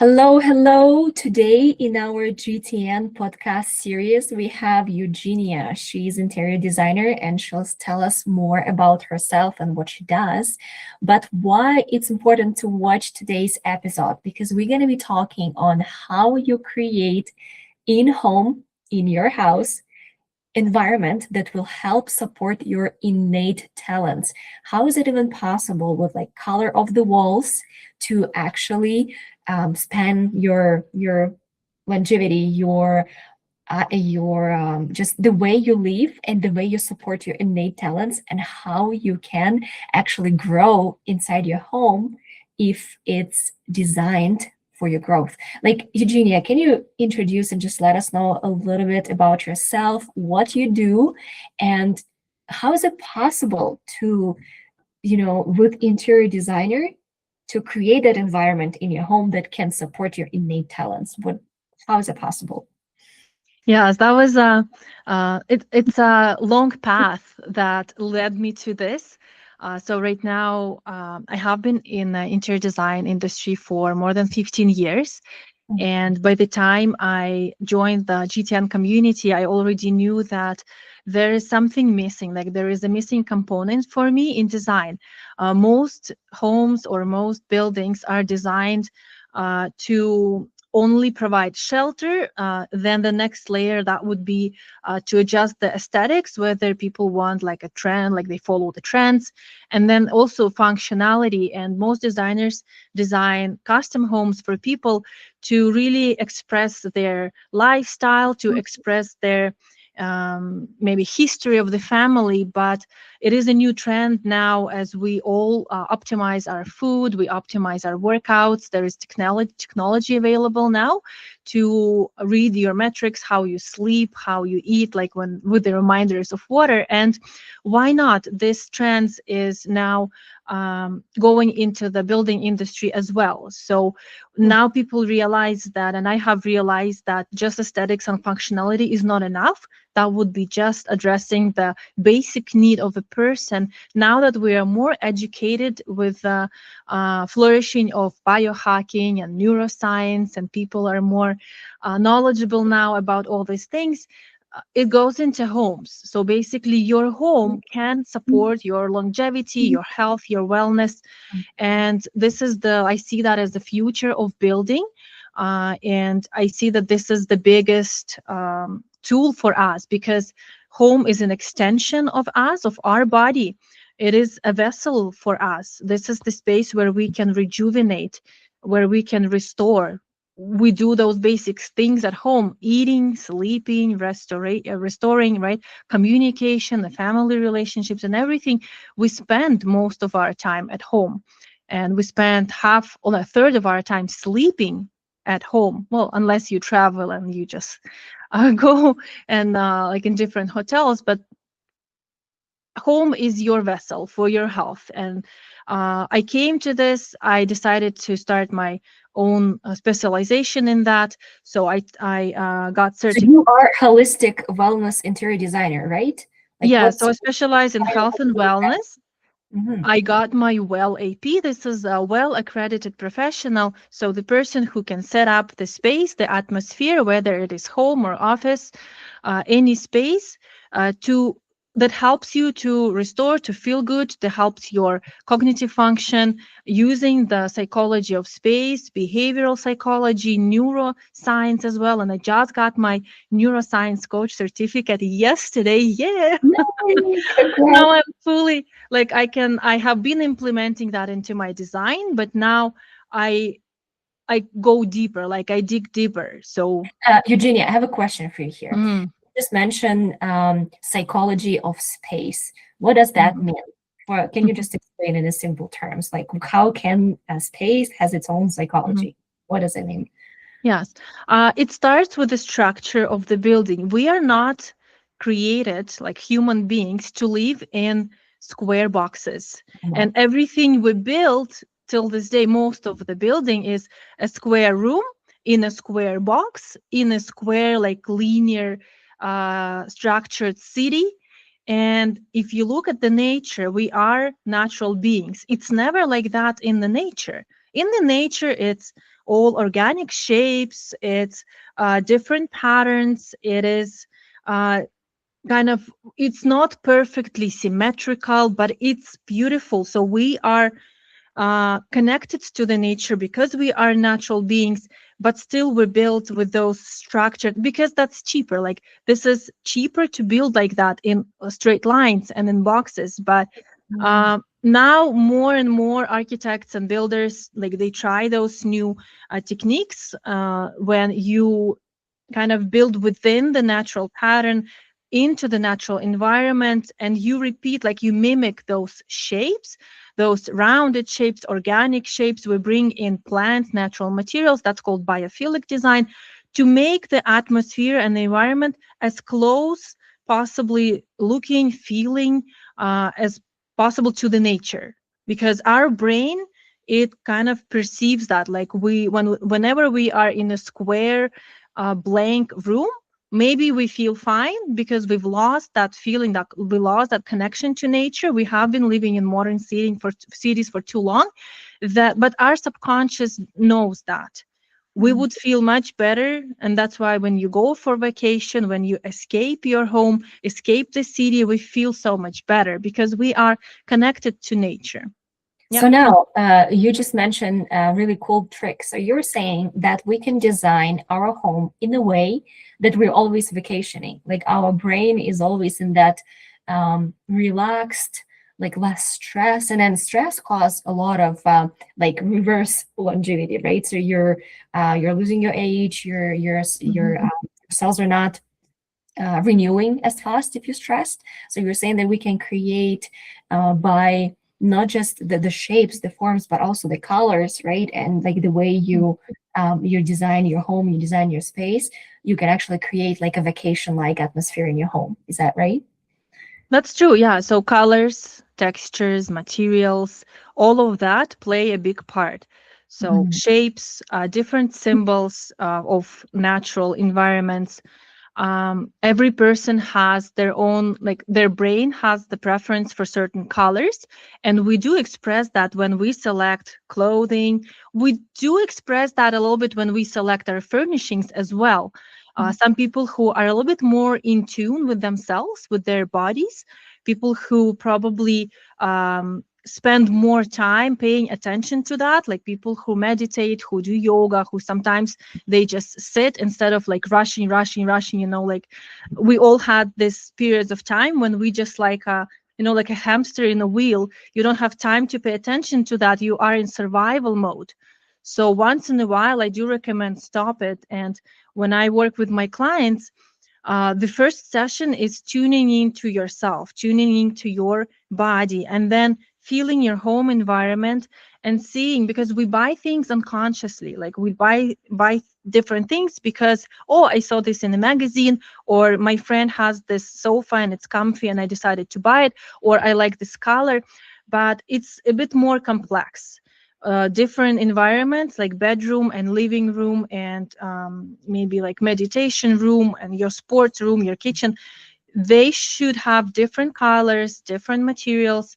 Hello, hello. Today in our GTN podcast series, we have Eugenia. She's interior designer and she'll tell us more about herself and what she does. But why it's important to watch today's episode because we're going to be talking on how you create in home, in your house, environment that will help support your innate talents. How is it even possible with like color of the walls to actually span your longevity, your just the way you live and the way you support your innate talents and how you can actually grow inside your home if it's designed for your growth. Like Eugenia, can you introduce and just let us know a little bit about yourself, what you do, and how is it possible to, with interior designer, to create that environment in your home that can support your innate talents? How is it possible? Yes, that was it's a long path that led me to this. So right now, I have been in the interior design industry for more than 15 years. And by the time I joined the GTN community, I already knew that there is something missing, like there is a missing component for me in design. Most homes or most buildings are designed to only provide shelter. Then the next layer that would be to adjust the aesthetics, whether people want like a trend, like they follow the trends, and then also functionality. And most designers design custom homes for people to really express their lifestyle, to express their maybe history of the family. But it is a new trend now as we all optimize our food, we optimize our workouts. There is technology available now to read your metrics, how you sleep, how you eat, like when with the reminders of water. And why not? This trend is now going into the building industry as well. So now people realize that, and I have realized that just aesthetics and functionality is not enough. That would be just addressing the basic need of a person. Now that we are more educated with the flourishing of biohacking and neuroscience, and people are more knowledgeable now about all these things, it goes into homes. So basically, your home can support your longevity, your health, your wellness. And this is I see that as the future of building. And I see that this is the biggest tool for us, because home is an extension of us, of our body. It is a vessel for us. This is the space where we can rejuvenate, where we can restore. We do those basic things at home: eating, sleeping, restoring, right? Communication, the family relationships, and everything. We spend most of our time at home, and we spend half or a third of our time sleeping at home. Well, unless you travel and you just go and like in different hotels, but home is your vessel for your health. And I came to this, I decided to start my own specialization in that. So I got So certified. you are holistic wellness interior designer, right? Like Yeah, what's so I specialize in health and wellness. Mhm. I got my WELL AP. This is a well accredited professional. So the person who can set up the space, the atmosphere, whether it is home or office, any space, to that helps you to restore, to feel good, that helps your cognitive function using the psychology of space, behavioral psychology, neuroscience as well. And I just got my neuroscience coach certificate yesterday. Yeah. Yay, congrats. Now I'm fully like I have been implementing that into my design, but now I I go deeper, like I dig deeper. So Eugenia, I have a question for you here. mm, You just mentioned psychology of space. What does that mhm, mean? Or can you just explain in a simple terms? Like how can a space has its own mhm. psychology? What does it mean? Yes, it starts with the structure of the building. We are not created like human beings to live in square boxes. Mhm. And everything we build till this day, most of the building is a square room in a square box, in a square, like linear, structured city. And if you look at the nature, we are natural beings. It's never like that in the nature. In the nature, it's all organic shapes. It's different patterns. It is kind of, it's not perfectly symmetrical, but it's beautiful. So we are connected to the nature because we are natural beings, but still we're built with those structured, because that's cheaper. Like, this is cheaper to build like that in straight lines and in boxes. But Mm. now more and more architects and builders, like, they try those new techniques when you kind of build within the natural pattern, into the natural environment, and you repeat, like, you mimic those shapes, those rounded shapes, organic shapes. We bring in plants, natural materials. That's called biophilic design, to make the atmosphere and the environment as close possibly looking, feeling as possible to the nature. Because our brain, it kind of perceives that, like, whenever we are in a square blank room, maybe we feel fine because we've lost that feeling, that we lost that connection to nature. We have been living in modern cities for too long, that, but our subconscious knows that we Mm. would feel much better. And that's why when you go for vacation, when you escape your home, escape the city, we feel so much better because we are connected to nature. Yeah. So now, you just mentioned a really cool trick. So you're saying that we can design our home in a way that we're always vacationing. Like our brain is always in that relaxed, like less stress, and then stress causes a lot of like reverse longevity, right? So you're losing your age, your Mhm. cells are not renewing as fast if you're stressed. So you're saying that we can create by not just the shapes, the forms, but also the colors, right? And like the way you design your home, you design your space, you can actually create like a vacation-like atmosphere in your home. Is that right? That's true. Yeah. So colors, textures, materials, all of that play a big part. So Mhm. shapes, different symbols of natural environments. Every person has their own, like, their brain has the preference for certain colors, and we do express that when we select clothing. We do express that a little bit when we select our furnishings as well. Some people who are a little bit more in tune with themselves, with their bodies, people who probably spend more time paying attention to that, like people who meditate, who do yoga, who sometimes they just sit instead of like rushing, like we all had this periods of time when we just like like a hamster in a wheel. You don't have time to pay attention to that. You are in survival mode. So once in a while I do recommend stop it. And when I work with my clients, the first session is tuning into yourself, tuning into your body, and then feeling your home environment and seeing, because we buy things unconsciously. Like we buy different things because, oh, I saw this in a magazine, or my friend has this sofa and it's comfy and I decided to buy it, or I like this color. But it's a bit more complex. Different environments like bedroom and living room, and maybe like meditation room and your sports room, your kitchen, they should have different colors, different materials,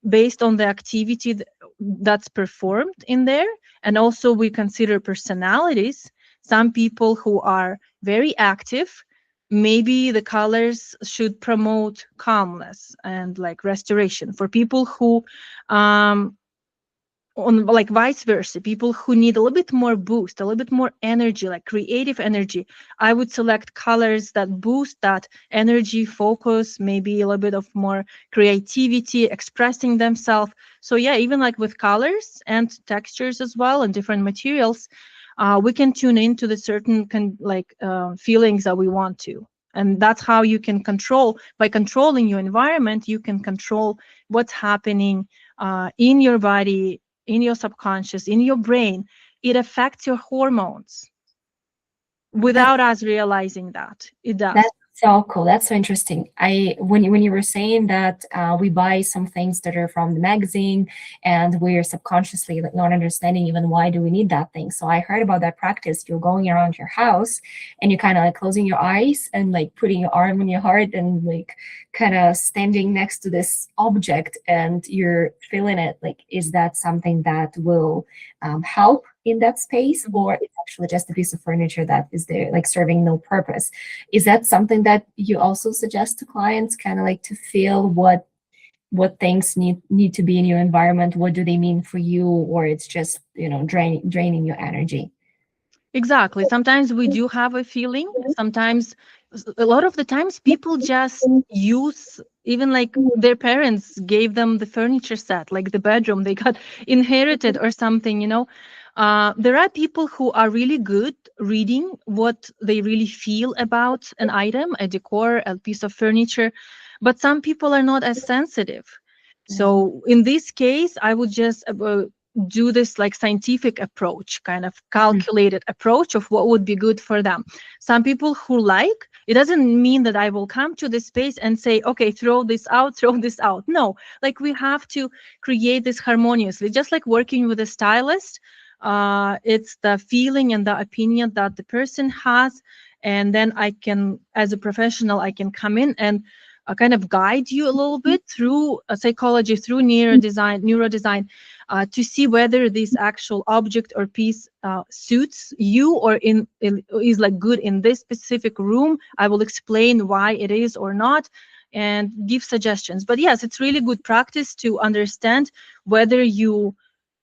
based on the activity that's performed in there. And also we consider personalities. Some people who are very active, maybe the colors should promote calmness and like restoration. For people who on, like, vice versa, people who need a little bit more boost, a little bit more energy, like creative energy, I would select colors that boost that energy, focus, maybe a little bit of more creativity, expressing themselves. So yeah, even like with colors and textures as well and different materials, we can tune into the certain feelings that we want to. And that's how you can control. By controlling your environment, you can control what's happening in your body, in your subconscious, in your brain. It affects your hormones That's without us realizing that. It That's does. so cool. That's so interesting. When you were saying that we buy some things that are from the magazine and we're subconsciously like not understanding even why do we need that thing. So I heard about that practice. You're going around your house and you kind of like closing your eyes and like putting your arm on your heart and like kind of standing next to this object and you're feeling it. Like, is that something that will help in that space, Mhm. or it's actually just a piece of furniture that is there, like serving no purpose. Is that something that you also suggest to clients, kind of like to feel what things need to be in your environment? What do they mean for you? Or it's just, draining your energy? Exactly. Sometimes we do have a feeling. Sometimes, a lot of the times, people just use, even like their parents gave them the furniture set, like the bedroom they got inherited or something. There are people who are really good reading what they really feel about an item, a decor, a piece of furniture, but some people are not as sensitive. Yeah. So in this case, I would just do this like scientific approach, kind of Mhm. calculated approach of what would be good for them. Some people who like, it doesn't mean that I will come to this space and say, okay, throw this out, throw this out. No, like we have to create this harmoniously, just like working with a stylist. It's the feeling and the opinion that the person has. And then I can, as a professional, I can come in and kind of guide you a little bit through psychology, through neuro design, to see whether this actual object or piece suits you or is like good in this specific room. I will explain why it is or not and give suggestions. But yes, it's really good practice to understand whether you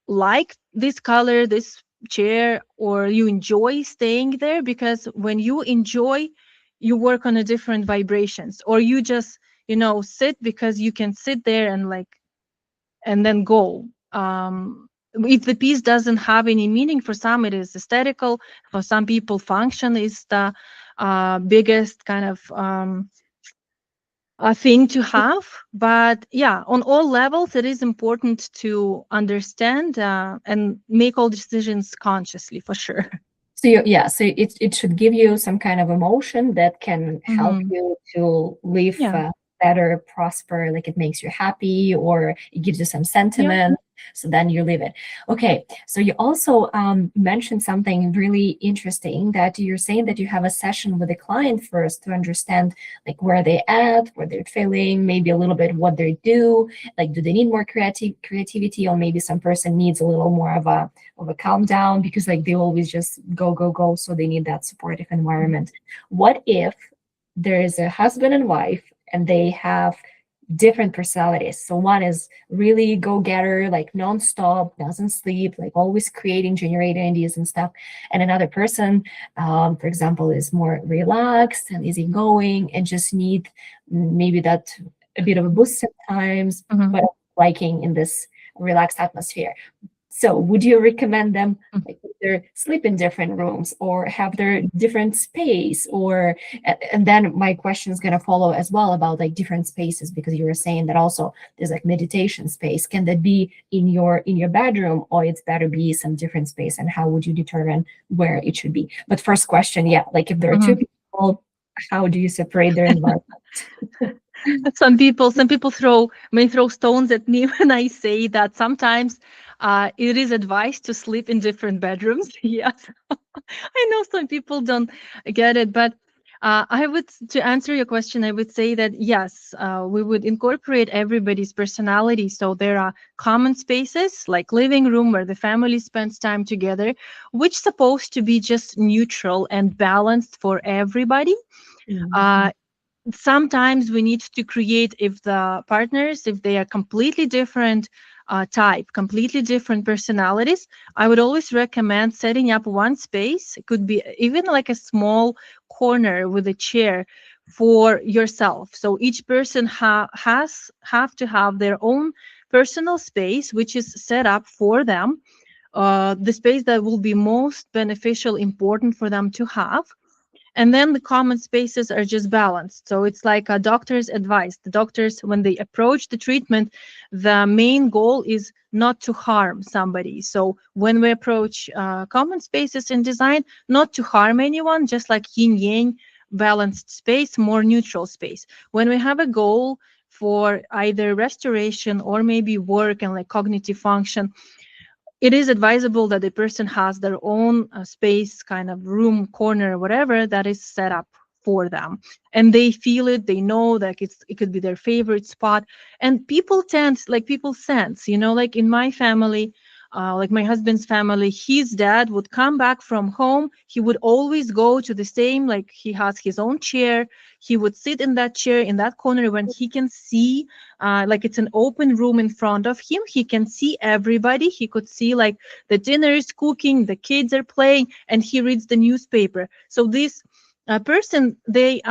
like this color, this chair, or you enjoy staying there, because when you enjoy, you work on a different vibrations, or you just sit because you can sit there and like and then go. If the piece doesn't have any meaning, for some it is aesthetical, for some people function is the biggest kind of a thing to have. But yeah, on all levels, it is important to understand and make all decisions consciously, for sure. So yeah, so it should give you some kind of emotion that can help Hmm. you to live Yeah. better, prosper, like it makes you happy, or it gives you some Yeah. sentiment. So then you live it. Okay, so you also mentioned something really interesting, that you're saying that you have a session with the client first to understand like where they at, what they're feeling, maybe a little bit what they do, like do they need more creativity, or maybe some person needs a little more of a calm down because like they always just go go go, so they need that supportive environment. What if there is a husband and wife and they have different personalities? So one is really go-getter, like non-stop, doesn't sleep, like always creating, generating ideas and stuff, and another person, for example, is more relaxed and easygoing and just need maybe that a bit of a boost sometimes, Hmm. but liking in this relaxed atmosphere. So would you recommend them like either sleep in different rooms or have their different space, or and then my question is going to follow as well about like different spaces, because you were saying that also there's like meditation space. Can that be in your bedroom, or it's better be some different space, and how would you determine where it should be? But first question, yeah, like if there are two Hmm. people, how do you separate their environment? Some people may throw stones at me when I say that sometimes it is advised to sleep in different bedrooms. Yes, I know some people don't get it, but to answer your question, I would say that yes, we would incorporate everybody's personality. So there are common spaces like living room where the family spends time together, which supposed to be just neutral and balanced for everybody. Mhm. Uh, Sometimes we need to create, if the partners, if they are completely different type, completely different personalities, I would always recommend setting up one space. It could be even like a small corner with a chair for yourself, so each person has have to have their own personal space which is set up for them, the space that will be most beneficial, important for them to have. And then the common spaces are just balanced. So it's like a doctor's advice. The doctors, when they approach the treatment, the main goal is not to harm somebody. So when we approach common spaces in design, not to harm anyone, just like yin yang, balanced space, more neutral space. When we have a goal for either restoration or maybe work and like cognitive function, it is advisable that the person has their own space, kind of room, corner, whatever that is set up for them, and they feel it. They know that it could be their favorite spot. And people sense, like in my family, like my husband's family, his dad would come back from home. He would always go to the same, like he has his own chair. He would sit in that chair in that corner when he can see, like it's an open room in front of him. He can see everybody. He could see like the dinner is cooking, the kids are playing, and he reads the newspaper. So this person, they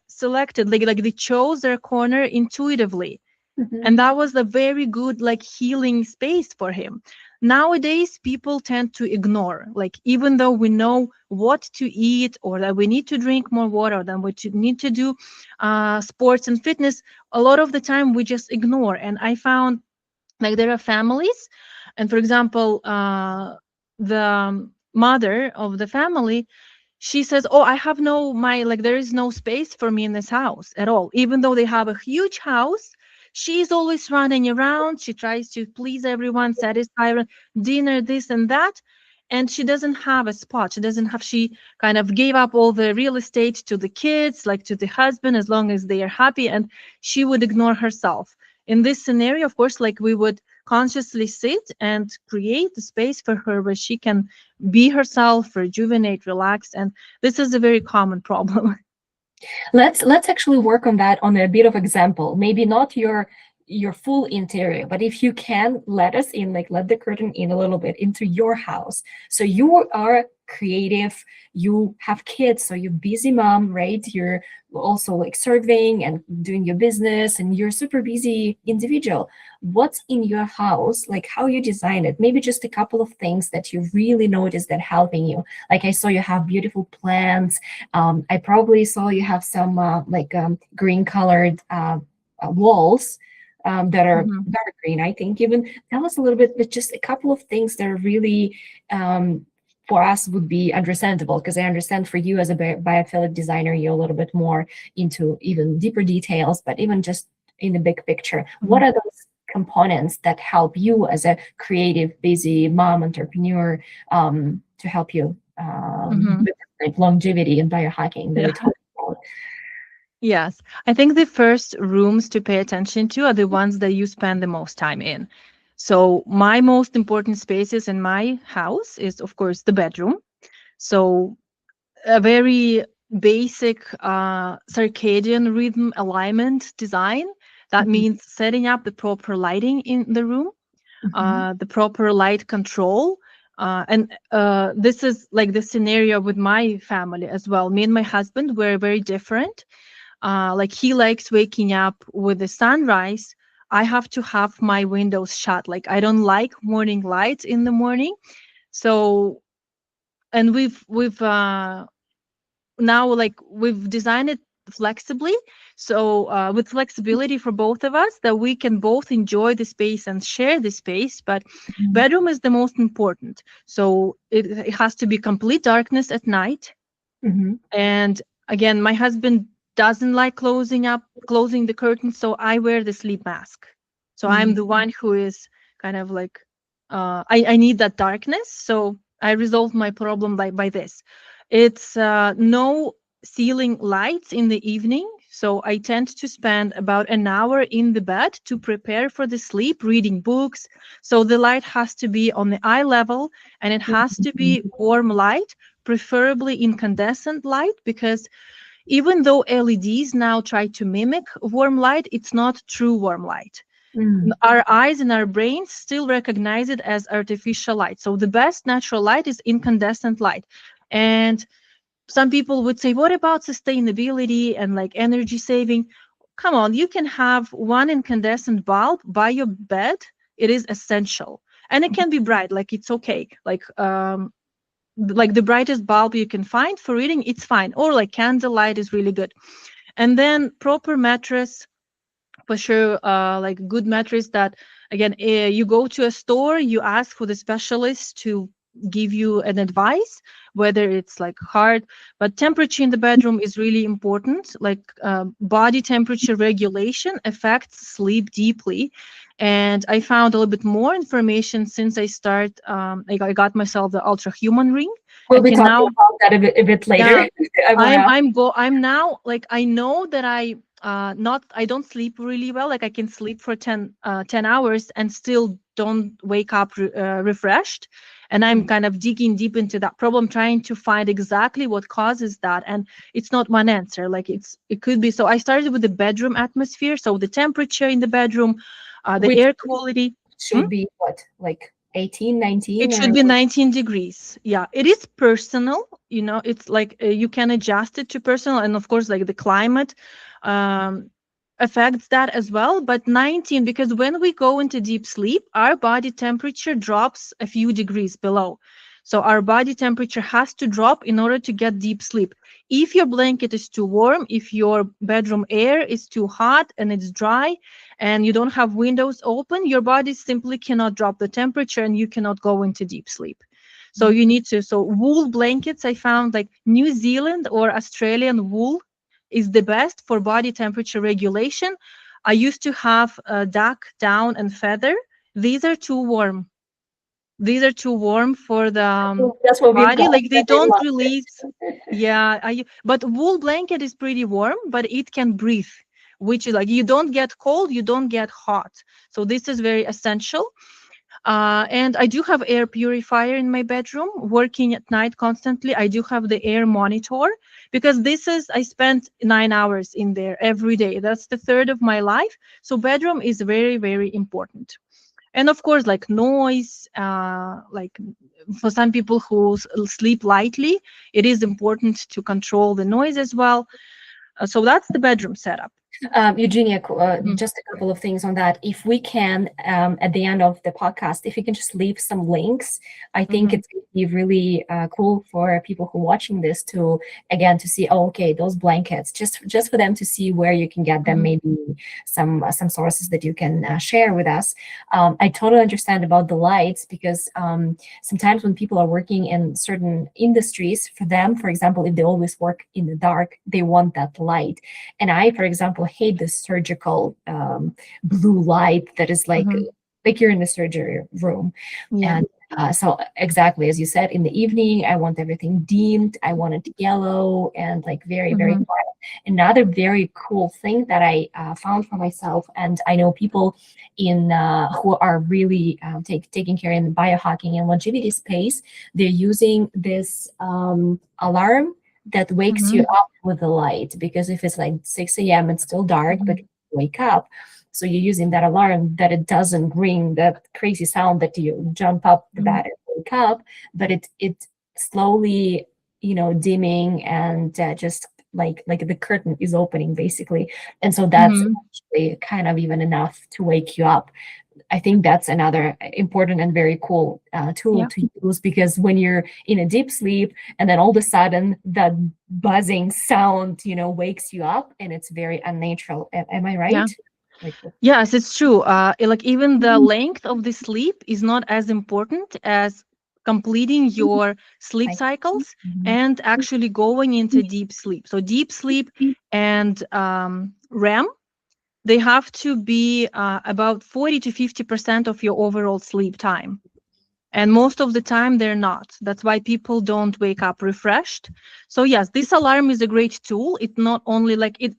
selected, like they chose their corner intuitively, Mhm. and that was a very good like healing space for him. Nowadays people tend to ignore, like even though we know what to eat, or that we need to drink more water, than we need to do sports and fitness, a lot of the time we just ignore. And I found like there are families, and for example, the mother of the family, she says, oh, I have no, my, like there is no space for me in this house at all. Even though they have a huge house, she's always running around. She tries to please everyone, satisfy dinner, this and that. And she doesn't have a spot. She doesn't have, she kind of gave up all the real estate to the kids, like to the husband, as long as they are happy. And she would ignore herself. In this scenario, of course, like we would consciously sit and create the space for her where she can be herself, rejuvenate, relax. And this is a very common problem. Let's actually work on that on a bit of example. Maybe not your full interior, but if you can let us in, like let the curtain in a little bit into your house. So you are creative, you have kids, so you're busy mom, right? You're also like serving and doing your business, and you're super busy individual. What's in your house, like how you design it? Maybe just a couple of things that you really notice that helping you. Like I saw you have beautiful plants. I probably saw you have some green colored walls that are Mhm. dark green. I think even tell us a little bit, but just a couple of things that are really for us would be understandable, because I understand for you as a biophilic designer, you're a little bit more into even deeper details, but even just in the big picture, what Mhm. are those components that help you as a creative, busy mom entrepreneur to help you Mhm. with like longevity and biohacking that Yeah. we talked about? Yes. I think the first rooms to pay attention to are the ones that you spend the most time in. So my most important spaces in my house is, of course, the bedroom. So a very basic circadian rhythm alignment design. That Mhm, means setting up the proper lighting in the room, mhm, the proper light control. And this is like the scenario with my family as well. Me and my husband were very different. Like he likes waking up with the sunrise. I have to have my windows shut. Like I don't like morning lights in the morning. So, and we've now like we've designed it flexibly, so with flexibility for both of us, that we can both enjoy the space and share the space. But mhm, bedroom is the most important, so it has to be complete darkness at night. mhm, And again, my husband doesn't like closing the curtains, so I wear the sleep mask. So I'm mhm, the one who is kind of like, I need that darkness. So I resolved my problem by this. It's no ceiling lights in the evening. So I tend to spend about an hour in the bed to prepare for the sleep, reading books. So the light has to be on the eye level, and it has to be mhm, warm light, preferably incandescent light, because even though LEDs now try to mimic warm light, it's not true warm light. mhm, Our eyes and our brains still recognize it as artificial light. So the best natural light is incandescent light. And some people would say, what about sustainability and like energy saving? Come on, you can have one incandescent bulb by your bed. It is essential. And it can be bright, like it's okay. Like the brightest bulb you can find for reading, it's fine. Or like candlelight is really good. And then proper mattress, for sure. Like good mattress that, again, you go to a store, you ask for the specialist to give you an advice whether it's like hard. But temperature in the bedroom is really important. Like body temperature regulation affects sleep deeply. And I found a little bit more information since I got myself the ultra human ring. We'll I be can talking now, about that a bit yeah, later. I'm aware. I'm now like, I know that I don't sleep really well. Like I can sleep for 10 hours and still don't wake up refreshed. And I'm kind of digging deep into that problem, trying to find exactly what causes that. And it's not one answer. Like it could be. So I started with the bedroom atmosphere. So the temperature in the bedroom, the Which air quality. Hmm? should be what, like 18, It 19, should or be 19 degrees. Yeah, it is personal. It's like you can adjust it to personal. And of course, like the climate um, affects that as well. But 19, because when we go into deep sleep, our body temperature drops a few degrees below. So our body temperature has to drop in order to get deep sleep. If your blanket is too warm, if your bedroom air is too hot and it's dry, and you don't have windows open, your body simply cannot drop the temperature and you cannot go into deep sleep. So you need to, so wool blankets, I found like New Zealand or Australian wool is the best for body temperature regulation. I used to have duck, down, and feather. These are too warm. These are too warm for the that's what we've body. got. Like they I don't love release. Yeah, but wool blanket is pretty warm, but it can breathe, which is like you don't get cold, you don't get hot. So this is very essential. And I do have air purifier in my bedroom, working at night constantly. I do have the air monitor because I spent 9 hours in there every day. That's the third of my life. So bedroom is very, very important. And of course, like noise, like for some people who sleep lightly, it is important to control the noise as well. So that's the bedroom setup. Eugenia, Mhm. just a couple of things on that. If we can, at the end of the podcast, if you can just leave some links, I think Mhm. it's going to be really cool for people who are watching this to, again, to see, oh, okay, those blankets, just for them to see where you can get them, Mhm. maybe some sources that you can share with us. I totally understand about the lights because sometimes when people are working in certain industries, for them, for example, if they always work in the dark, they want that light. And I, for example, hate the surgical blue light that is Mhm. like you're in the surgery room. Yeah. And so exactly as you said, in the evening, I want everything dimmed. I want it yellow and like very, very Mhm. quiet. Another very cool thing that I found for myself, and I know people in who are really taking care in the biohacking and longevity space, they're using this alarm that wakes you Mhm. up with the light, because if it's like 6 a.m. it's still dark, but Mhm. you wake up. So you're using that alarm that it doesn't ring that crazy sound that you jump up the Mhm. bed and wake up, but it slowly, dimming and just like the curtain is opening basically. And so that's Mhm. actually kind of even enough to wake you up. I think that's another important and very cool tool Yeah. to use, because when you're in a deep sleep and then all of a sudden that buzzing sound, wakes you up, and it's very unnatural. Am I Yeah. right? Like, Yes, it's true. Like even the length of the sleep is not as important as completing your sleep I, cycles Mhm. and actually going into deep sleep. So deep sleep and REM, they have to be about 40 to 50% of your overall sleep time. And most of the time they're not. That's why people don't wake up refreshed. So yes, this alarm is a great tool. It not only like it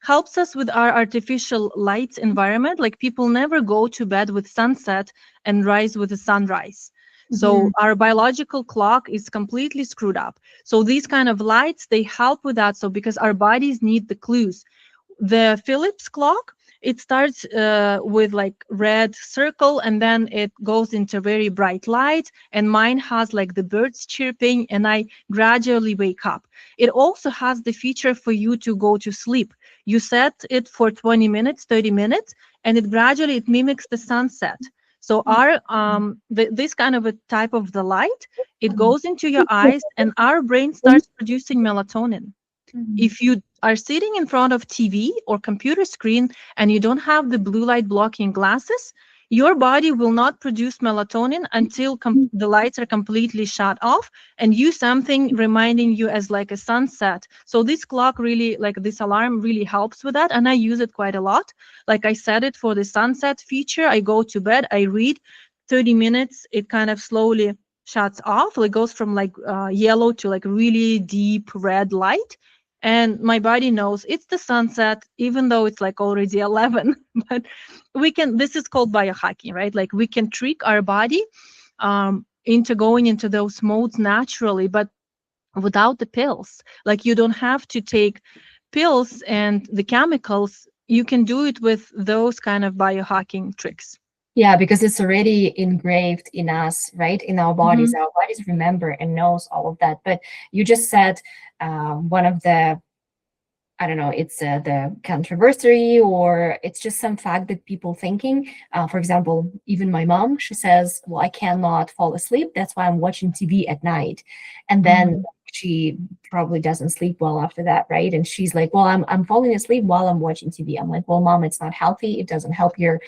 helps us with our artificial lights environment. Like people never go to bed with sunset and rise with the sunrise. So Mhm. our biological clock is completely screwed up. So these kind of lights, they help with that. So because our bodies need the clues. The Philips clock, it starts with like red circle and then it goes into very bright light, and mine has like the birds chirping and I gradually wake up. It also has the feature for you to go to sleep. You set it for 20 minutes, 30 minutes, and it mimics the sunset. So our this kind of a type of the light, it goes into your eyes and our brain starts producing melatonin. Mhm. If you are sitting in front of TV or computer screen and you don't have the blue light blocking glasses, your body will not produce melatonin until the lights are completely shut off and you something reminding you as like a sunset. So this clock really, like this alarm really helps with that, and I use it quite a lot. Like I set it for the sunset feature. I go to bed, I read 30 minutes, it kind of slowly shuts off, like goes from like yellow to like really deep red light, and my body knows it's the sunset, even though it's like already 11. But we can, this is called biohacking, right? Like we can trick our body into going into those modes naturally, but without the pills. Like you don't have to take pills and the chemicals. You can do it with those kind of biohacking tricks. Yeah, because it's already engraved in us, right? In our bodies. Hmm. Our bodies remember and knows all of that. But you just said one of the, I don't know, it's the controversy, or it's just some fact that people thinking. For example, even my mom, she says, "Well, I cannot fall asleep. That's why I'm watching TV at night," and then Hmm. she probably doesn't sleep well after that, right? And she's like, "Well, I'm falling asleep while I'm watching TV." I'm like, "Well, mom, it's not healthy. It doesn't help your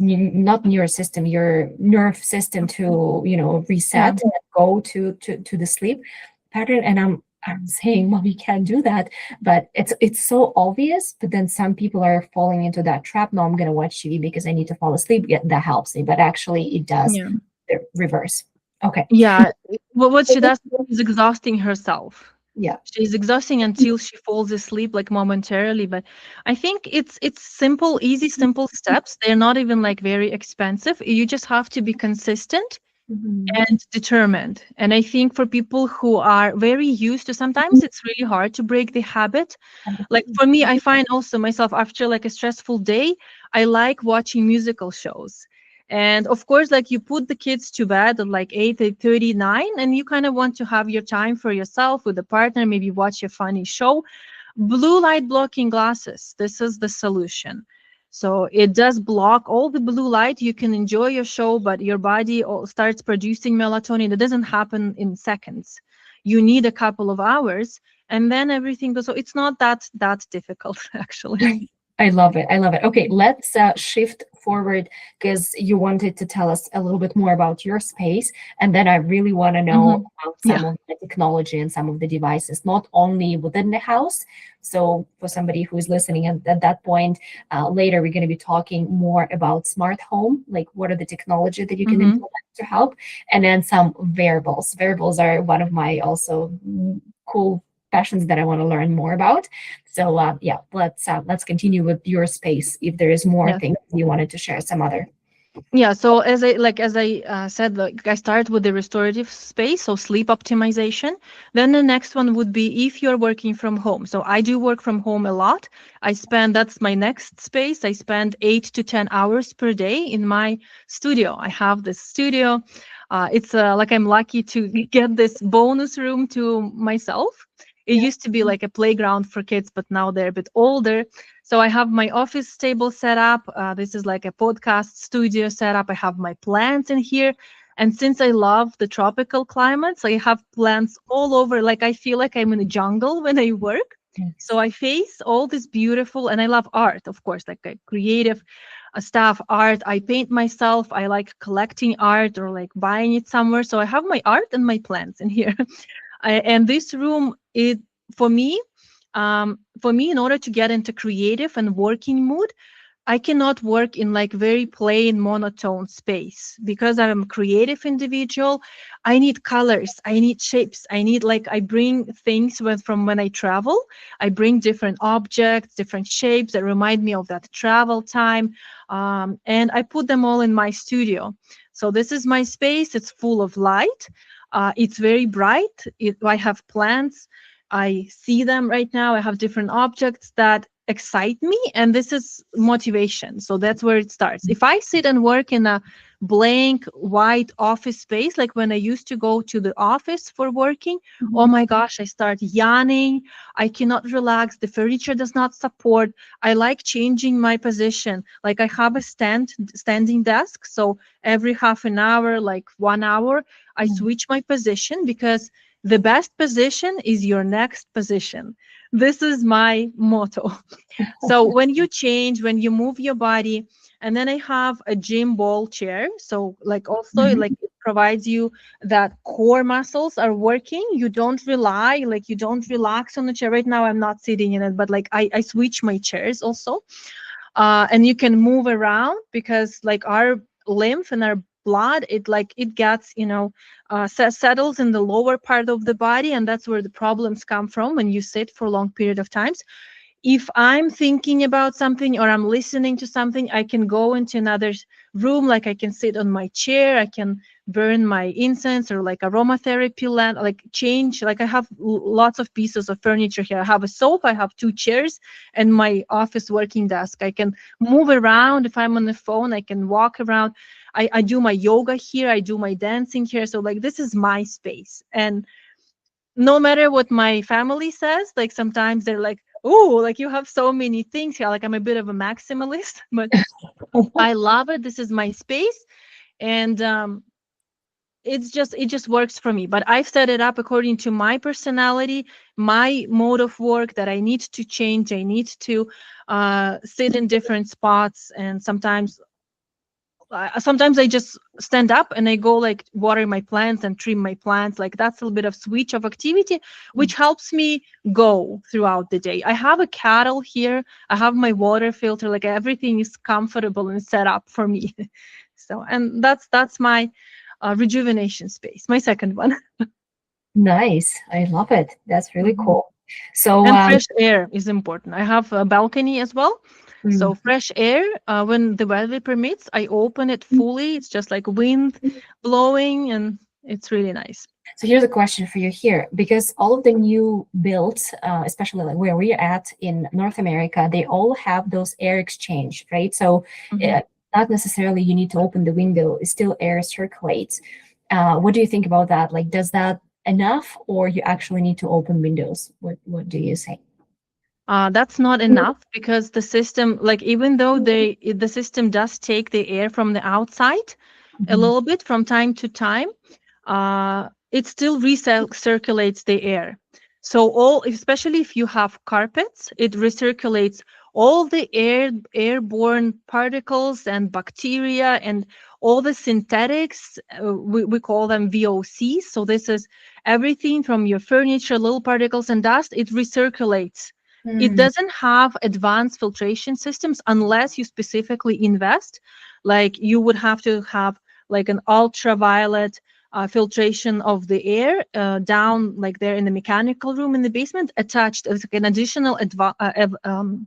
not nervous system, your nerve system to Yeah. reset and go to the sleep pattern." And I'm saying, "Mom, you can't do that." But it's so obvious. But then some people are falling into that trap. No, I'm gonna watch TV because I need to fall asleep. Yeah, that helps me, but actually it does Yeah. the reverse. Okay. Yeah. What she does is exhausting herself. Yeah. She's exhausting until she falls asleep, like momentarily. But I think it's simple, easy, simple steps. They're not even like very expensive. You just have to be consistent Mhm. and determined. And I think for people who are very used to, sometimes it's really hard to break the habit. Like for me, I find also myself after like a stressful day, I like watching musical shows. And of course, like you put the kids to bed at like 8:39, and you kind of want to have your time for yourself with a partner, maybe watch a funny show. Blue light blocking glasses, this is the solution. So it does block all the blue light. You can enjoy your show, but your body starts producing melatonin. It doesn't happen in seconds. You need a couple of hours, and then everything goes. So it's not that difficult, actually. I love it. I love it. Okay, let's shift forward because you wanted to tell us a little bit more about your space. And then I really want to know Hmm. about some Yeah. of the technology and some of the devices, not only within the house. So, for somebody who's listening at that point, later we're going to be talking more about smart home, like what are the technology that you can Hmm. implement to help, and then some variables. Variables are one of my also cool passions that I want to learn more about. So yeah, let's continue with your space. If there is more Yeah. things you wanted to share, some other. Yeah, so as I said, like I start with the restorative space, so sleep optimization. Then the next one would be if you're working from home. So I do work from home a lot. That's my next space. I spend 8 to 10 hours per day in my studio. I have this studio. It's like I'm lucky to get this bonus room to myself. It Yeah. used to be like a playground for kids, but now they're a bit older. So I have my office table set up. This is like a podcast studio set up. I have my plants in here. And since I love the tropical climates, I have plants all over. Like I feel like I'm in a jungle when I work. So Nice. I face all this beautiful, and I love art, of course, like creative stuff, art. I paint myself. I like collecting art or like buying it somewhere. So I have my art and my plants in here. And this room, it for me, in order to get into creative and working mood, I cannot work in like very plain monotone space because I'm a creative individual. I need colors, I need shapes, I bring things from when I travel. I bring different objects, different shapes that remind me of that travel time, and I put them all in my studio. So this is my space. It's full of light. It's very bright. I have plants. I see them right now. I have different objects that excite me, and this is motivation. So that's where it starts. If I sit and work in a blank white office space, like when I used to go to the office for working, oh Mhm. my gosh, I start yawning. I cannot relax. The furniture does not support. I like changing my position. Like I have a standing desk. So every half an hour, like 1 hour, I switch my position because the best position is your next position. This is my motto. So when you change, when you move your body, and then I have a gym ball chair. So like also Mhm. like it provides you that core muscles are working. You don't relax on the chair. Right now I'm not sitting in it, but like I switch my chairs also. And you can move around because like our lymph and our blood, it gets, settles in the lower part of the body, and that's where the problems come from when you sit for a long period of times. If I'm thinking about something or I'm listening to something, I can go into another room, like I can sit on my chair, I can burn my incense or like aromatherapy lamp, like change, like I have lots of pieces of furniture here. I have a sofa, I have 2 chairs and my office working desk. I can move around. If I'm on the phone, I can walk around. I do my yoga here, I do my dancing here. So like this is my space. And no matter what my family says, like sometimes they're like, oh, like you have so many things here. Like I'm a bit of a maximalist, but I love it. This is my space. And it just works for me. But I've set it up according to my personality, my mode of work, that I need to change. I need to sit in different spots. And sometimes I just stand up and I go like water my plants and trim my plants. Like that's a little bit of switch of activity, which helps me go throughout the day. I have a kettle here. I have my water filter. Like everything is comfortable and set up for me. So, and that's my rejuvenation space, my second one. Nice. I love it. That's really Mhm. cool. So, And fresh air is important. I have a balcony as well. So mm, fresh air, when the weather permits, I open it fully. It's just like wind blowing, and it's really nice. so here's a question for you here, because all of the new builds, especially like where we're at in North America, they all have those air exchange, right? So, Mhm. uh, not necessarily you need to open the window; still air circulates. What do you think about that? Like, does that enough, or you actually need to open windows? What do you say? That's not enough because the system, like even though the system does take the air from the outside a Mhm. little bit from time to time, it still recirculates the air. So especially if you have carpets, it recirculates all the airborne particles and bacteria and all the synthetics. We call them VOCs. So this is everything from your furniture, little particles and dust. It recirculates. It Mm, doesn't have advanced filtration systems unless you specifically invest. Like you would have to have like an ultraviolet filtration of the air down like there in the mechanical room in the basement, attached as like an additional mm,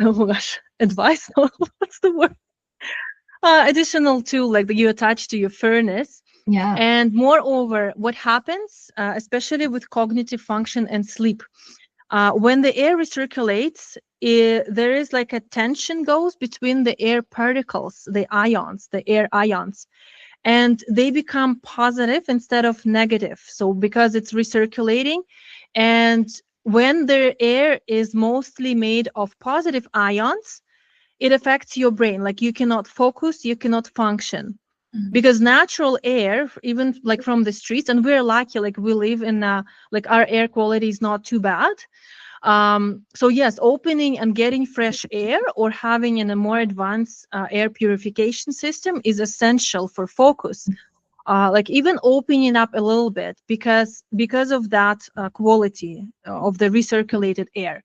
oh gosh, advice. What's the word? Additional tool like that you attach to your furnace. yeah. And moreover, what happens, especially with cognitive function and sleep, when the air recirculates, there is like a tension goes between the air particles, the ions, the air ions, and they become positive instead of negative. So because it's recirculating, and when the air is mostly made of positive ions, it affects your brain. Like you cannot focus, you cannot function, Mm. because natural air, even like from the streets, and we're lucky, like we live in like our air quality is not too bad. So yes, opening and getting fresh air or having in a more advanced air purification system is essential for focus. Like even opening up a little bit because of that quality of the recirculated air.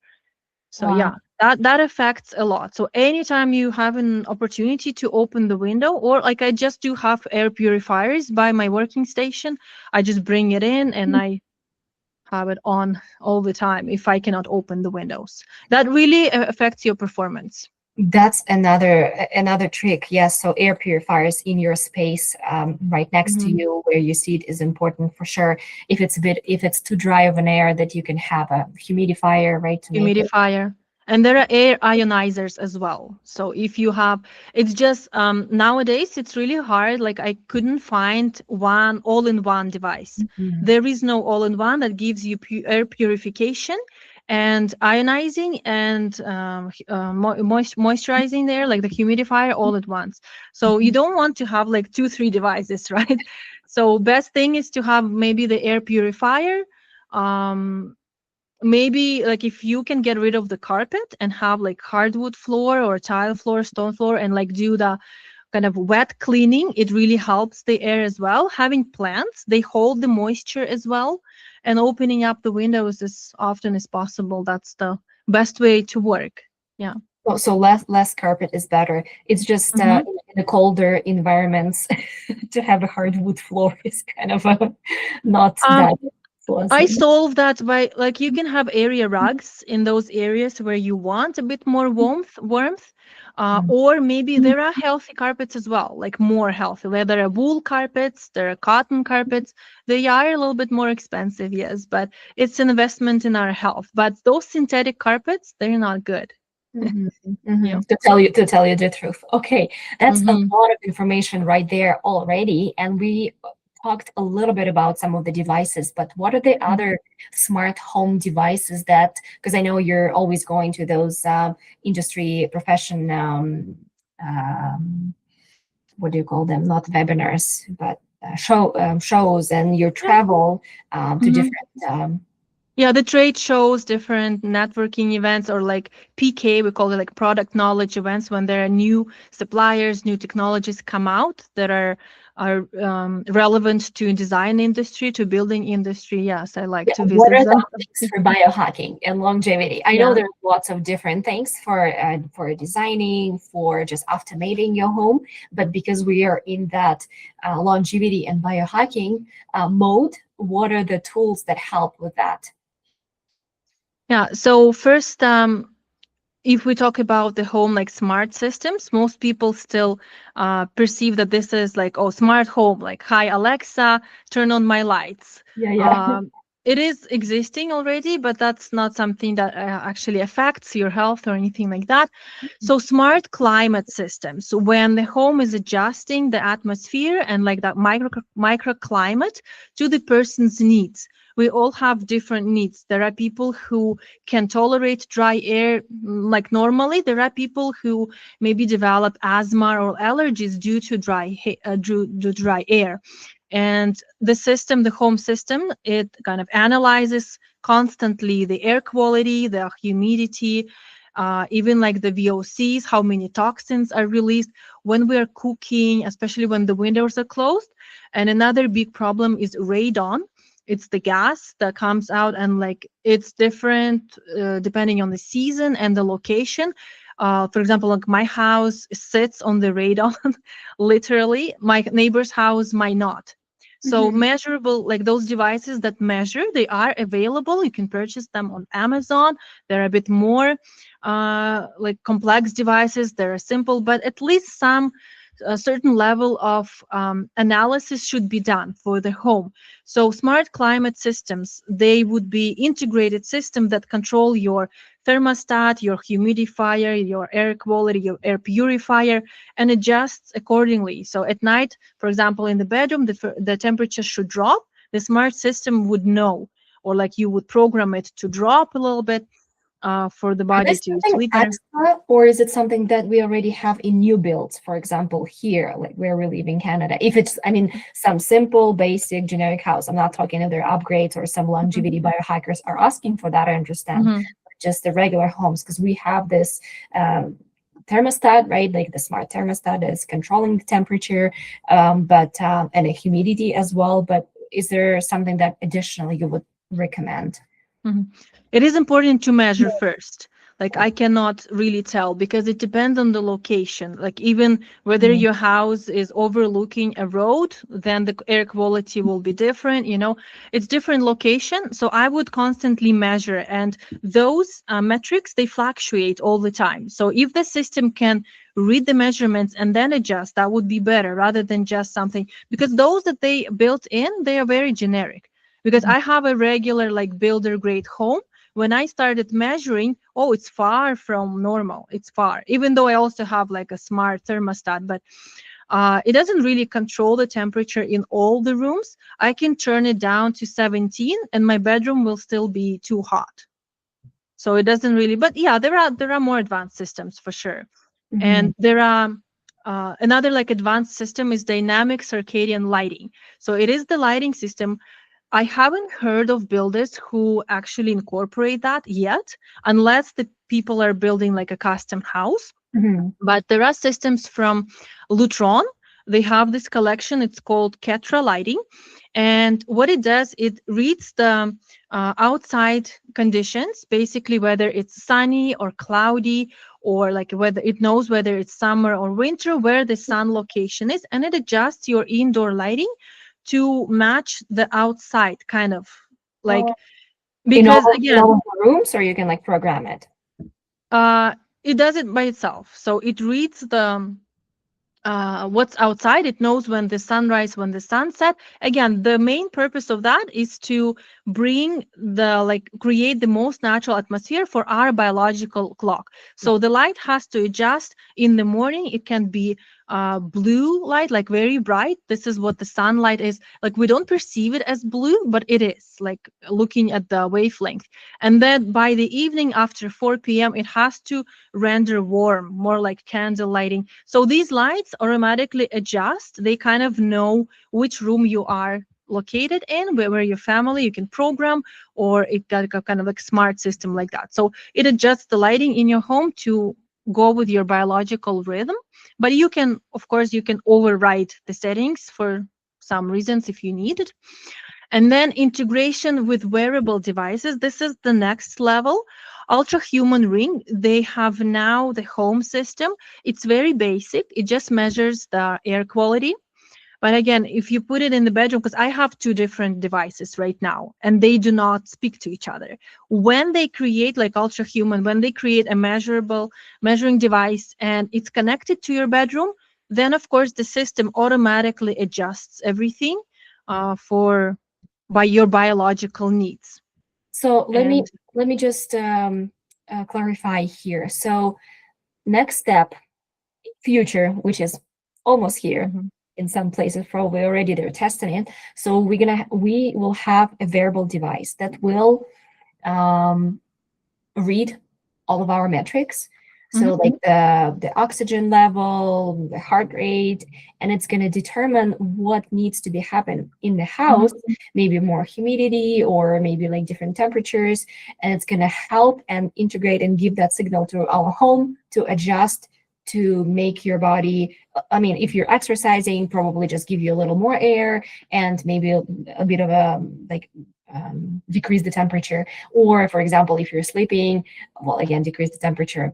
So Wow. yeah, that affects a lot. So anytime you have an opportunity to open the window, or like I just do have air purifiers by my working station, I just bring it in and I have it on all the time if I cannot open the windows. That really affects your performance. That's another trick. Yes, so air purifiers in your space, right next to Mhm. you where you see it is important for sure. If it's too dry of an air, that you can have a humidifier, right, to make it. Humidifier. And there are air ionizers as well. So if you have, it's just nowadays it's really hard. Like I couldn't find one all-in-one device. Mhm. There is no all-in-one that gives you air purification and ionizing and moisturizing there, like the humidifier all at once. So you don't want to have like 2, 3 devices, right? So best thing is to have maybe the air purifier. Um, Maybe like if you can get rid of the carpet and have like hardwood floor or tile floor, stone floor, and like do the kind of wet cleaning, it really helps the air as well. Having plants, they hold the moisture as well, and opening up the windows as often as possible, that's the best way to work. Yeah. Oh, so less carpet is better. It's just Mhm. in the colder environments to have a hardwood floor is kind of not Um, that I pleasant. solve that by like you can have area rugs in those areas where you want a bit more warmth, or maybe there are healthy carpets as well, like more healthy. Where there are wool carpets, there are cotton carpets. They are a little bit more expensive, yes, but it's an investment in our health. But those synthetic carpets, they're not good. Mhm, Yeah. mhm. To tell you the truth. Okay, that's a Mm-hmm. lot of information right there already, and we talked a little bit about some of the devices, but what are the other smart home devices that, because I know you're always going to those industry profession what do you call them? Not webinars, but shows, and your travel to Yeah. different Yeah, the trade shows, different networking events, or like PK, we call it like product knowledge events, when there are new suppliers, new technologies come out that are relevant to design industry, to building industry. Yes, I like Yeah, to what visit are the them. things for biohacking and longevity? I know Yeah. there's lots of different things for designing, for just automating your home, but because we are in that longevity and biohacking mode, what are the tools that help with that? Yeah. So first, if we talk about the home like smart systems, most people still perceive that this is like, oh, smart home, like, hi Alexa, turn on my lights. Yeah, yeah. um, it is existing already, but that's not something that actually affects your health or anything like that. So smart climate systems, when the home is adjusting the atmosphere and like that microclimate to the person's needs. We all have different needs. There are people who can tolerate dry air like normally. There are people who maybe develop asthma or allergies due to dry air. And the system, the home system, it kind of analyzes constantly the air quality, the humidity, even like the VOCs, how many toxins are released when we are cooking, especially when the windows are closed. And another big problem is radon. It's the gas that comes out, and like it's different depending on the season and the location. For example, like my house sits on the radon, literally. My neighbor's house might not. So Mhm. measurable, like those devices that measure, they are available. You can purchase them on Amazon. They're a bit more like complex devices. They're simple, but at least some a certain level of analysis should be done for the home. So smart climate systems, they would be integrated systems that control your thermostat, your humidifier, your air quality, your air purifier, and adjusts accordingly. So at night, for example, in the bedroom, the temperature should drop. The smart system would know, or like you would program it to drop a little bit for the Are body this to something sleep better. extra, or is it something that we already have in new builds, for example, here, like where we live in Canada? If it's, I mean, some simple, basic, generic house, I'm not talking if they're upgrades or some Mhm. longevity biohackers are asking for that, I understand. Mhm. Just the regular homes, because we have this thermostat, right? Like the smart thermostat is controlling the temperature, but and the humidity as well. But is there something that additionally you would recommend? Mhm. It is important to measure first. Like I cannot really tell because it depends on the location. Like even whether Mhm. your house is overlooking a road, then the air quality will be different. It's different location. So I would constantly measure, and those metrics, they fluctuate all the time. So if the system can read the measurements and then adjust, that would be better rather than just something, because those that they built in, they are very generic. Because I have a regular like builder grade home. When I started measuring, oh, it's far from normal. It's far, even though I also have like a smart thermostat, but it doesn't really control the temperature in all the rooms. I can turn it down to 17 and my bedroom will still be too hot. So it doesn't really, but yeah, there are more advanced systems for sure. Mhm. And there are another like advanced system is dynamic circadian lighting. So it is the lighting system. I haven't heard of builders who actually incorporate that yet, unless the people are building like a custom house. Mhm. But there are systems from Lutron. They have this collection. It's called Ketra lighting. And what it does, it reads the outside conditions, basically whether it's sunny or cloudy, or like whether it knows whether it's summer or winter, where the sun location is, and it adjusts your indoor lighting to match the outside kind of like, because in again, all of the rooms, or you can like program it? uh, it does it by itself. So it reads the what's outside. It knows when the sunrise, when the sunset. Again, the main purpose of that is to bring the like create the most natural atmosphere for our biological clock. Yeah. So the light has to adjust. In the morning it can be blue light, like very bright. This is what the sunlight is like. We don't perceive it as blue, but it is, like looking at the wavelength. And then by the evening after 4 p.m. it has to render warm, more like candle lighting. So these lights automatically adjust. They kind of know which room you are located in, where your family, you can program, or it got a kind of like smart system like that. So it adjusts the lighting in your home to go with your biological rhythm. But you can, of course, you can override the settings for some reasons if you need it. And then integration with wearable devices. This is the next level. Ultra Human Ring, they have now the home system. It's very basic. It just measures the air quality. But again, if you put it in the bedroom, because I have two different devices right now and they do not speak to each other. When they create like Ultra Human, when they create a measuring device and it's connected to your bedroom, then of course the system automatically adjusts everything for by your biological needs. So And let me just clarify here. So next step, future, which is almost here. mhm, In some places, probably already they're testing it. So we will have a wearable device that will um, read all of our metrics. mhm, So like the oxygen level, the heart rate, and it's going to determine what needs to be happen in the mhm. house, maybe more humidity or maybe like different temperatures, and it's going to help and integrate and give that signal to our home to adjust to make your body. I mean, if you're exercising, probably just give you a little more air and maybe a bit of a like decrease the temperature. Or for example, if you're sleeping, well, again, decrease the temperature.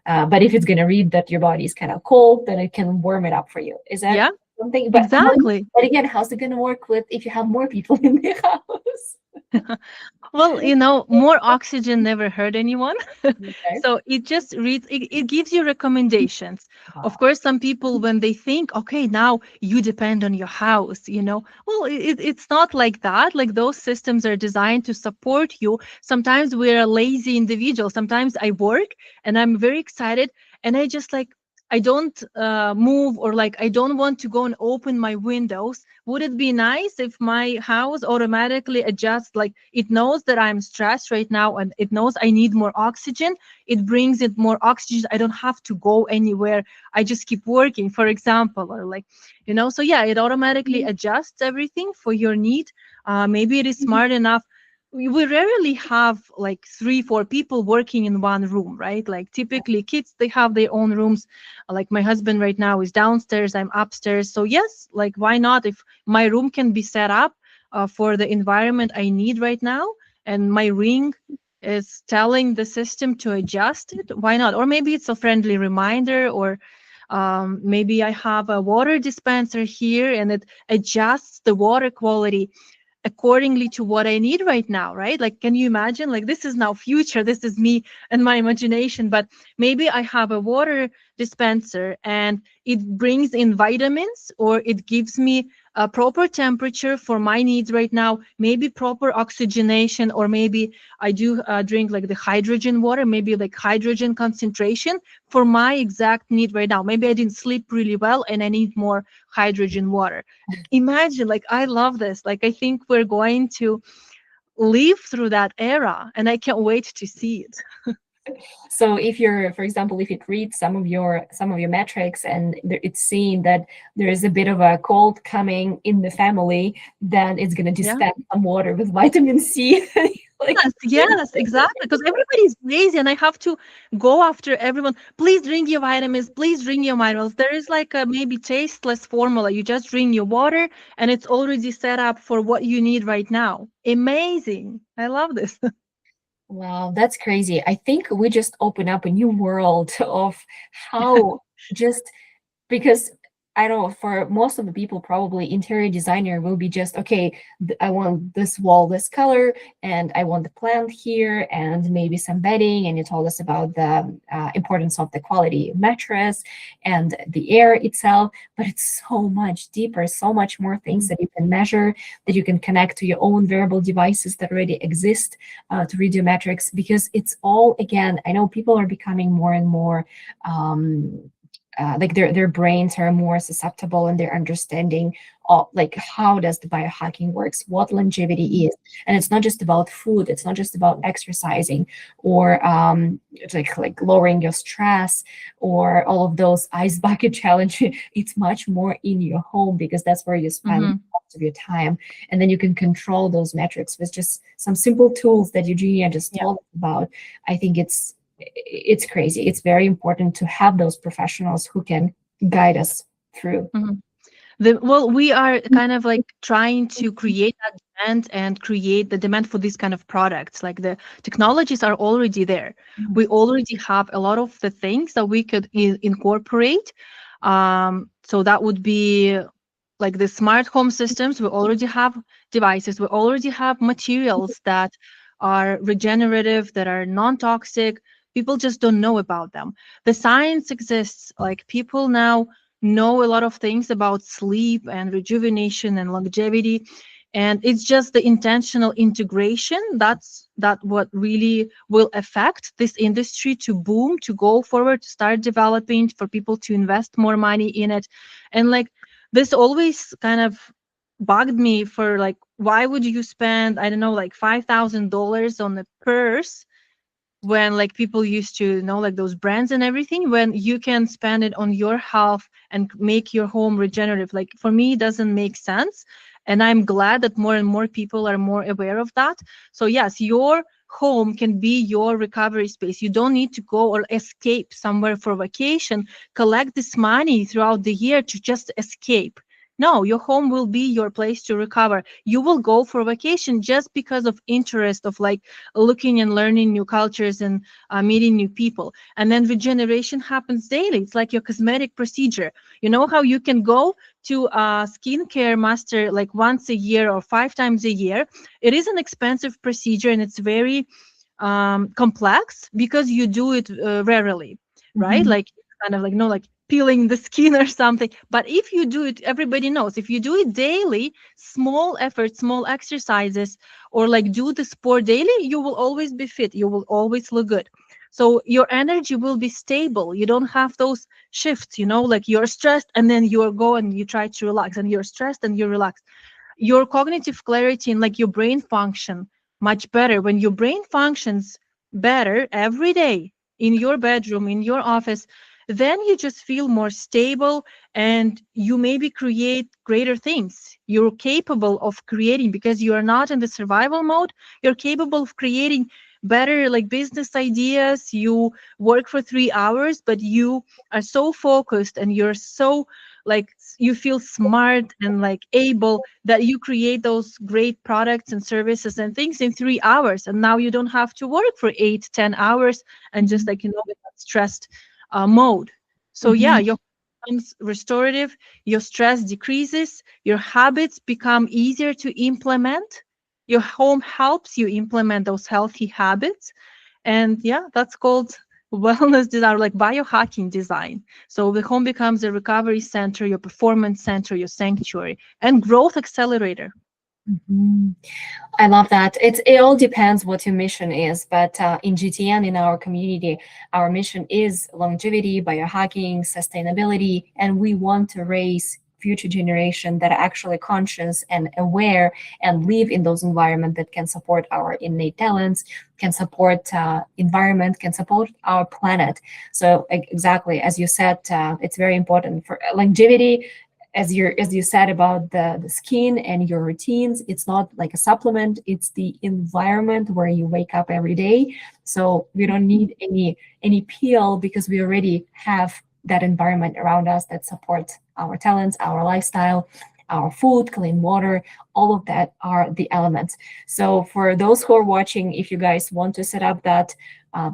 But if it's going to read that your body is kind of cold, then it can warm it up for you. Is that Yeah, something? exactly. But again, how's it going to work with if you have more people in the house? Well, more oxygen never hurt anyone. Okay. So it just reads, it gives you recommendations. Of Wow. course, some people, when they think, okay, now you depend on your house, well, it's not like that. Like those systems are designed to support you. Sometimes we're a lazy individual. Sometimes I work and I'm very excited and I just like, I don't move, or like I don't want to go and open my windows. Would it be nice if my house automatically adjusts? Like it knows that I'm stressed right now and it knows I need more oxygen. It brings it more oxygen. I don't have to go anywhere. I just keep working, for example, or like, so yeah, it automatically adjusts everything for your need. Maybe it is smart enough. We rarely have like 3 4 people working in one room, right? Like typically kids, they have their own rooms. Like my husband right now is downstairs, I'm upstairs. So yes, like why not? If my room can be set up for the environment I need right now, and my ring is telling the system to adjust it, why not? Or maybe it's a friendly reminder, or maybe I have a water dispenser here and it adjusts the water quality accordingly to what I need right now, right? Like, can you imagine? Like, this is now future. This is me and my imagination. But maybe I have a water dispenser and it brings in vitamins, or it gives me a proper temperature for my needs right now, maybe proper oxygenation, or maybe I do drink like the hydrogen water, maybe like hydrogen concentration for my exact need right now. Maybe I didn't sleep really well and I need more hydrogen water. Imagine, like, I love this. Like, I think we're going to live through that era and I can't wait to see it. So if you're, for example, if it reads some of your metrics and it's seeing that there is a bit of a cold coming in the family, then it's going to Yeah. dispense some water with vitamin C. Like, Yes, yes, exactly. Because everybody's lazy, and I have to go after everyone. Please drink your vitamins. Please drink your minerals. There is like a maybe tasteless formula. You just drink your water, and it's already set up for what you need right now. Amazing. I love this. wow, that's crazy. I think we just open up a new world of how just because I don't know, for most of the people, probably interior designer will be just okay. I want this wall this color, and I want the plant here, and maybe some bedding. And you told us about the importance of the quality mattress and the air itself. But it's so much deeper, so much more things that you can measure, that you can connect to your own wearable devices that already exist to read your metrics. Because it's all, again, I know people are becoming more and more. Like their brains are more susceptible and their understanding of like how does the biohacking works, what longevity is. And it's not just about food, it's not just about exercising or it's like lowering your stress or all of those ice bucket challenge. It's much more in your home because that's where you spend Hmm. most of your time, and then you can control those metrics with just some simple tools that Eugenia just Yeah. told us about. I think it's crazy. It's very important to have those professionals who can guide us through. Hmm. Well, we are kind of like trying to create that demand and create the demand for these kind of products. Like the technologies are already there. Mhm. We already have a lot of the things that we could incorporate. So that would be like the smart home systems. We already have devices. We already have materials that are regenerative, that are non-toxic. People just don't know about them. The science exists. Like people now know a lot of things about sleep and rejuvenation and longevity, and it's just the intentional integration that what really will affect this industry to boom, to go forward, to start developing, for people to invest more money in it. And like this always kind of bugged me for like, why would you spend, I don't know, like $5,000 on a purse when like people used to know like those brands and everything, when you can spend it on your health and make your home regenerative. Like for me it doesn't make sense, and I'm glad that more and more people are more aware of that. So yes, your home can be your recovery space. You don't need to go or escape somewhere for vacation, collect this money throughout the year to just escape. No, your home will be your place to recover. You will go for vacation just because of interest of like looking and learning new cultures and meeting new people. And then regeneration happens daily. It's like your cosmetic procedure. You know how you can go to a skincare master like once a year or 5 times a year. It is an expensive procedure, and it's very complex because you do it rarely, right? Mhm. Like kind of like, no, like peeling the skin or something. But if you do it, everybody knows, if you do it daily, small efforts, small exercises, or like do the sport daily, you will always be fit. You will always look good. So your energy will be stable. You don't have those shifts, like you're stressed and then you go and you try to relax, and you're stressed and you relax. Your cognitive clarity and like your brain function much better. When your brain functions better every day in your bedroom, in your office, then you just feel more stable, and you maybe create greater things. You're capable of creating because you are not in the survival mode. You're capable of creating better like business ideas. You work for 3 hours, but you are so focused and you're so like you feel smart and like able that you create those great products and services and things in 3 hours, and now you don't have to work for 8, 10 hours and just Mhm. like in that stressed mode. So yeah, Mhm. your becomes restorative, your stress decreases, your habits become easier to implement, your home helps you implement those healthy habits. And yeah, that's called wellness design, like biohacking design. So the home becomes a recovery center, your performance center, your sanctuary, and growth accelerator. Mhm. I love that. It all depends what your mission is, but in GTN, in our community, our mission is longevity, biohacking, sustainability, and we want to raise future generation that are actually conscious and aware and live in those environments that can support our innate talents, can support environment, can support our planet. So exactly as you said, it's very important for longevity. As you said about the skin and your routines, it's not like a supplement, it's the environment where you wake up every day. So we don't need any pill, because we already have that environment around us that supports our talents, our lifestyle, our food, clean water. All of that are the elements. So for those who are watching, if you guys want to set up that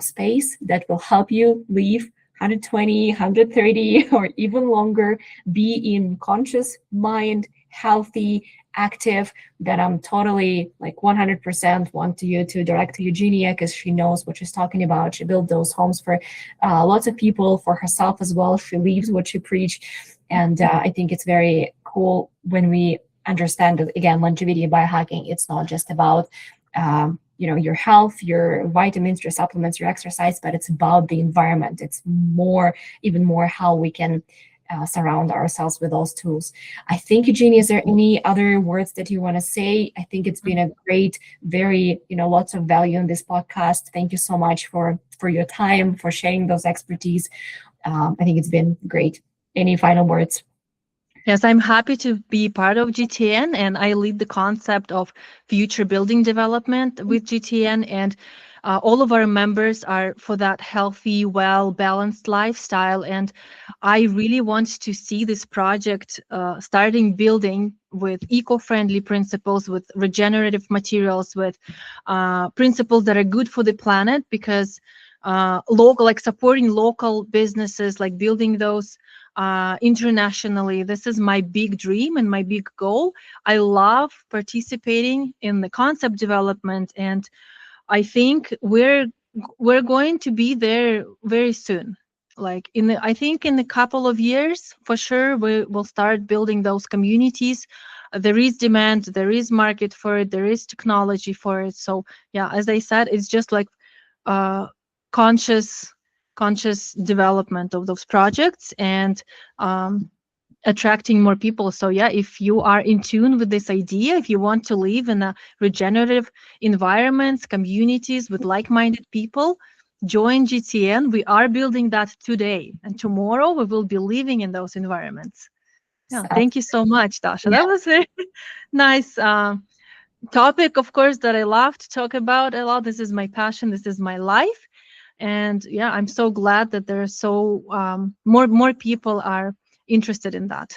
space that will help you live 120, 130, or even longer, be in conscious mind, healthy, active, that I'm totally like 100% want you to direct to Eugenia, because she knows what she's talking about. She built those homes for lots of people, for herself as well. She lives what she preach. And I think it's very cool when we understand that, again, longevity biohacking, it's not just about your health, your vitamins, your supplements, your exercise, but it's about the environment. It's even more how we can surround ourselves with those tools. I think, Eugenia, is there any other words that you want to say? I think it's been a great, very, lots of value in this podcast. Thank you so much for your time, for sharing those expertise. I think it's been great. Any final words? Yes, I'm happy to be part of GTN, and I lead the concept of future building development with GTN, and all of our members are for that healthy, well balanced lifestyle. And I really want to see this project starting building with eco-friendly principles, with regenerative materials, with principles that are good for the planet, because local, like supporting local businesses, like building those internationally. This is my big dream and my big goal. I love participating in the concept development, and I think we're going to be there very soon. Like I think in a couple of years, for sure, we will start building those communities. There is demand, there is market for it, there is technology for it. So yeah, as I said, it's just like uh, conscious development of those projects, and attracting more people. So yeah, if you are in tune with this idea, if you want to live in a regenerative environments, communities with like-minded people, join GTN. We are building that today, and tomorrow we will be living in those environments. Yeah, thank you so much, Dasha. That was a nice topic, of course, that I love to talk about a lot. This is my passion, this is my life. And yeah, I'm so glad that there are so more people are interested in that.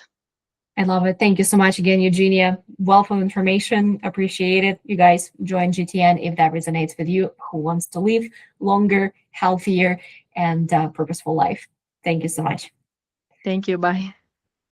I love it. Thank you so much again, Eugenia. Wealth of information. Appreciate it. You guys join GTN if that resonates with you, who wants to live longer, healthier, and purposeful life. Thank you so much. Thank you. Bye.